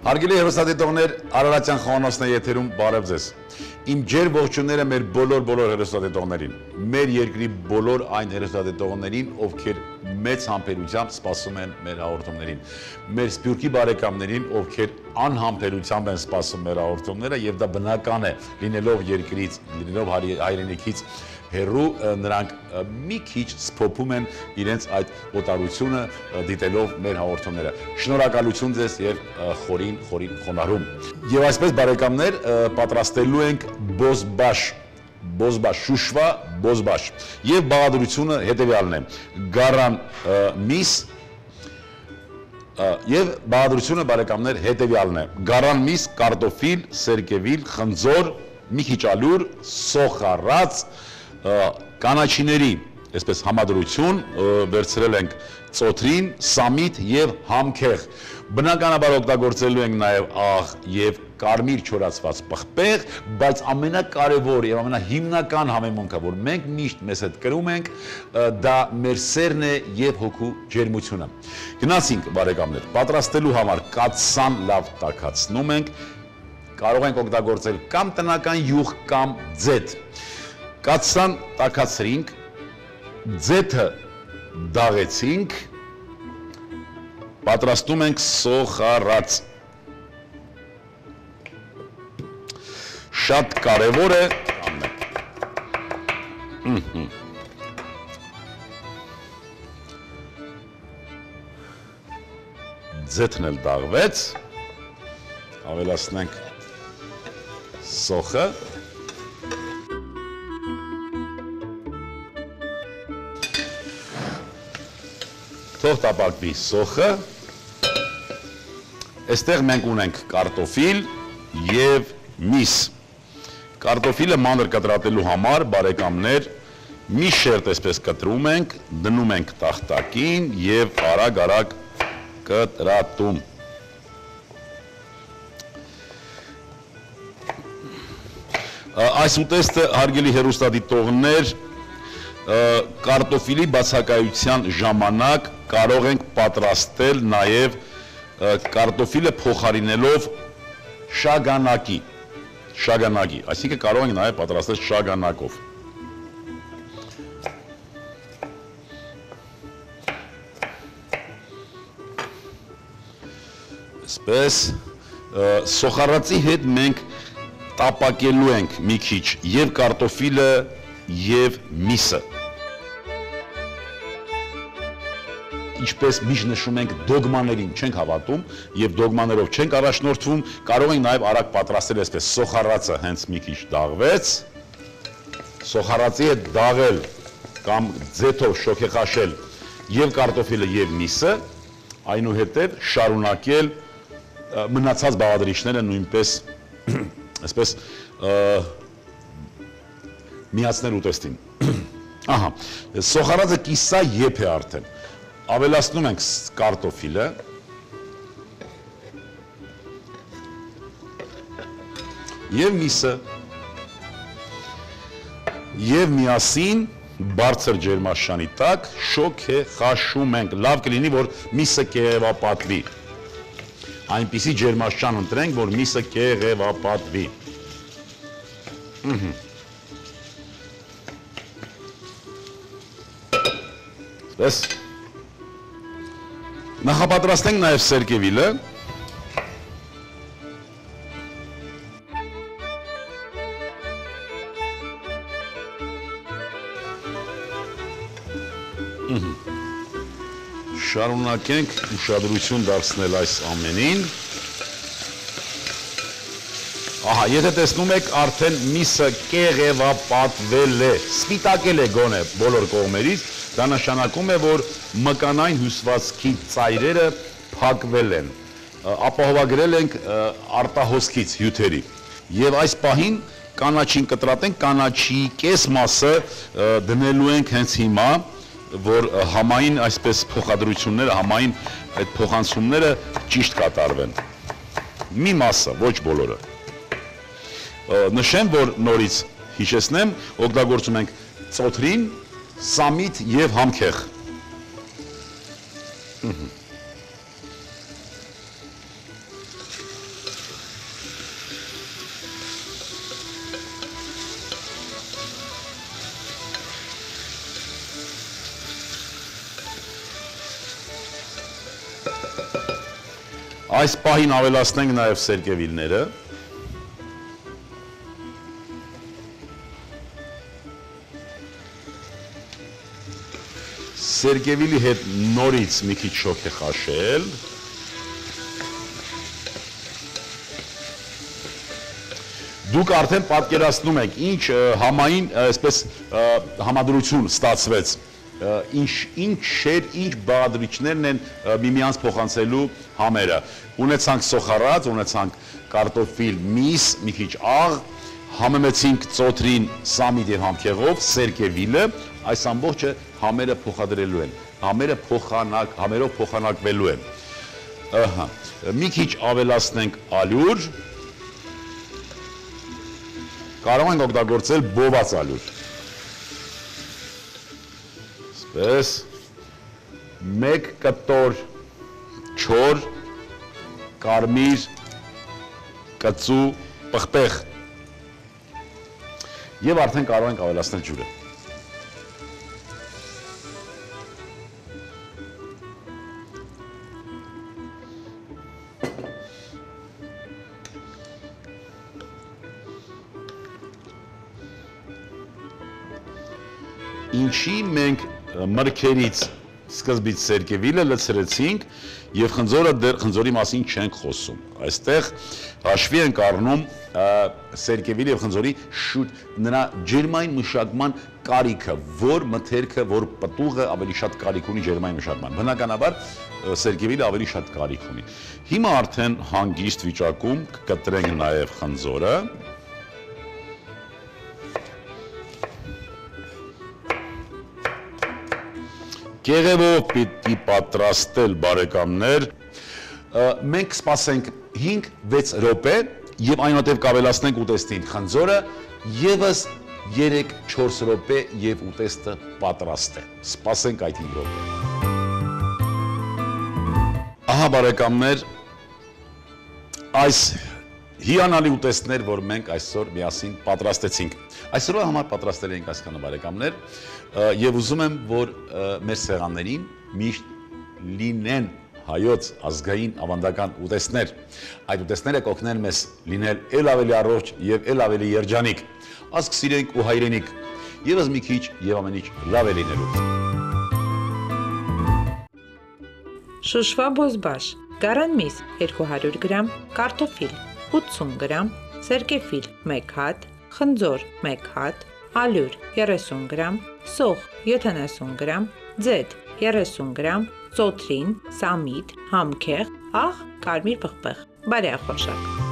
Հարգելի հեռուստադիտողներ, Արարատյան խոհանոցն է եթերում, բարև ձեզ։ Իմ ջեր ողջույնները մեր բոլոր հեռուստադիտողներին, մեր երկրի բոլոր այն հեռուստադիտողներին, ովքեր մեծ համբերությամբ սպասում են մեր հաղորդումներին, մեր սփյուռքի բարեկամներին, ովքեր անհամբերությամբ են սպասում մեր հաղորդումները, եւ դա բնական է, լինելով երկրից, լինելով հայրենիքից հեռու, նրանք մի քիչ սփոփում են իրենց այդ օտարությունը դիտելով մեր հաղորդումները։ Շնորհակալություն ձեզ եւ խորին խոնարհում։ Եվ այսպես բարեկամներ, պատրաստելու ենք բոզբաշ, շուշվա բոզբաշ։ Եվ բաղադրությունը հետեւյալն է. գարան միս եւ բաղադրությունը բարեկամներ հետեւյալն է. գարան միս, կարտոֆիլ, սերկևիլ, խնձոր, մի քիչ ալյուր, սոխառած, կանաչիների, այսպես համադրություն, վերցրել ենք ծոթրին, սամիտ եւ համքեղ։ Բնականաբար օգտագործելու ենք նաեւ աղ եւ կարմիր չորացված պղպեղ, բայց ամենակարևոր եւ ամենահիմնական համեմունքը, որ մենք միշտ մեզ հետ կրում ենք, դա մեր սերն է եւ հոգու ջերմությունը։ Գնացինք բարեկամներ, պատրաստելու համար կաթսան լավ տաքացնում ենք, կարող ենք օգտագործել կամ տնական յուղ կամ ձեթ։ Կաթսան տաքացրինք, ձեթը դաղեցինք, պատրաստում ենք սոխառած։ Շատ կարևոր է ձեթն էլ դաղվեց, ավելացնենք սոխը, թող տապակվի սոխը, այստեղ մենք ունենք կարտոֆիլ եւ միս։ Կարտոֆիլը մանր կտրատելու համար, բարեկամներ, մի շերտ այսպես կտրում ենք, դնում ենք տախտակին եւ արագ կտրատում։ Այս ուտեստը, հարգելի հեռուստադիտողներ, կարտոֆիլի բացակայության ժամանակ կարող ենք պատրաստել նաև կարտոֆիլը փոխարինելով շագանակի, այսինքն կարող ենք նաև պատրաստել շագանակով։ Այսպես, սոխառածի հետ մենք տապակելու ենք մի քիչ եւ կարտոֆիլը եւ միսը։ Ինչպես միշտ նշում ենք, դոգմաներին չենք հավատում եւ դոգմաներով չենք առաջնորդվում, կարող ենք նաեւ արագ պատրաստել այսպես սոխառածը հենց մի քիչ դաղվեց, սոխառածի հետ դաղել կամ ձեթով շոքեխաշել եւ կարտոֆիլը եւ միսը, այնուհետեւ շարունակել մնացած բաղադրիչները նույնպես այսպես միացնել ուտեստին։ Ահա, սոխառածը կիսա եփ է արդեն։ Ավելացնում ենք կարտոֆիլը, եւ միսը, եւ միասին բարձր ջերմաշանի տակ շոքեխաշում ենք։ Լավ կլինի, որ միսը կեղևապատվի։ Այնպիսի ջերմաշան ընտրենք, որ միսը կեղևապատվի։ Պես նախապատրաստենք նաև սերկևիլը, շարունակենք ուշադրություն դարձնել այս ամենին։ Ահա, եթե տեսնում եք, արդեն միսը կեղևապատվել է, սպիտակել է գոնե բոլոր կողմերից, դա նշանակում է, որ մկանային հյուսվածքի ծայրերը փակվել են, ապահովագրել ենք արտահոսքից հյութերի։ Եվ այս պահին կանաչին կտրատենք, կանաչի կես մասը դնելու ենք հենց հիմա, որ համային այսպես փոխադրությունները, համային այդ փոխանցումները ճիշտ կատարվեն։ Մի մասը, ոչ բոլորը։ Նշեմ, որ նորից հիշեցնեմ, օգտագործում ենք ծոթրին, սամիտ եւ համքեղ։ Այս պահին ավելացնենք նաև սերկևիլները։ Սերկևիլի հետ նորից մի քիչ շոգ է խաշել։ Դուք արդեն պատկերացնում եք ինչ համային այսպես համադրություն ստացվեց, ինչ շեր, ինչ բաղադրիչներն են միմյանց փոխանցելու համերը։ Ունեցանք սոխառած, ունեցանք կարտոֆիլ, միս, մի քիչ աղ, համեմեցինք ծոթրին, սամիտ եւ համքեղով, սերկևիլը, այս ամբողջը համերը փոխադրելու են, համերով փոխանակվելու են։ Ահա, մի քիչ ավելացնենք ալյուր, կարող ենք օգտագործել բոված ալյուր։ Այսպես, 1 կտոր չոր, կարմիր, կծու, պղպեղ եւ արդեն կարող ենք ավելացնել ջուրը։ Ինչի մենք մրգերից սկզբից սերկևիլը լցրեցինք եւ խնձորի մասին չենք խոսում։ Այստեղ հաշվի ենք առնում սերկևիլի եւ խնձորի շուտ նրա ջերմային մշակման կարիքը, որ մթերքը, որ պտուղը ավելի շատ կարիք ունի ջերմային մշակման։ Բնականաբար սերկևիլը ավելի շատ կարիք ունի։ Հիմա արդեն հանգիստ վիճակում կկտրենք նաեւ խնձորը։ Կեղևով պիտի պատրաստել բարեկամներ, մենք սպասենք 5-6 րոպե եւ այնուհետեւ կավելացնենք ուտեստին խնձորը եւս 3-4 րոպե եւ ուտեստը պատրաստ է։ Սպասենք այդ 5 րոպե։ Ահա բարեկամներ, այս հիանալի ուտեստներ, որ մենք այսօր միասին պատրաստեցինք։ Այսօրվա համար պատրաստել ենք այսքանը բարեկամներ եւ ուզում եմ, որ մեր սեղաններին միշտ լինեն հայոց ազգային ավանդական ուտեստներ։ Այդ ուտեստները կօգնեն մեզ լինել ել ավելի առողջ եւ ել ավելի երջանիկ, ազգ սիրենք ու հայրենիք, եւս մի քիչ եւ ամեն ինչ լավ է լինելու։ Շուշվա բոզբաշ, գարան միս 200 գրամ, կարտոֆիլ 80 գրամ, սերկևիլ 1 հատ, խնձոր 1 հատ, ալյուր 30 գրամ, սոխ 70 գրամ, ձեթ 30 գրամ, ծոթրին, սամիտ, համքեղ, աղ, կարմիր պղպեղ, բարեխորշակ։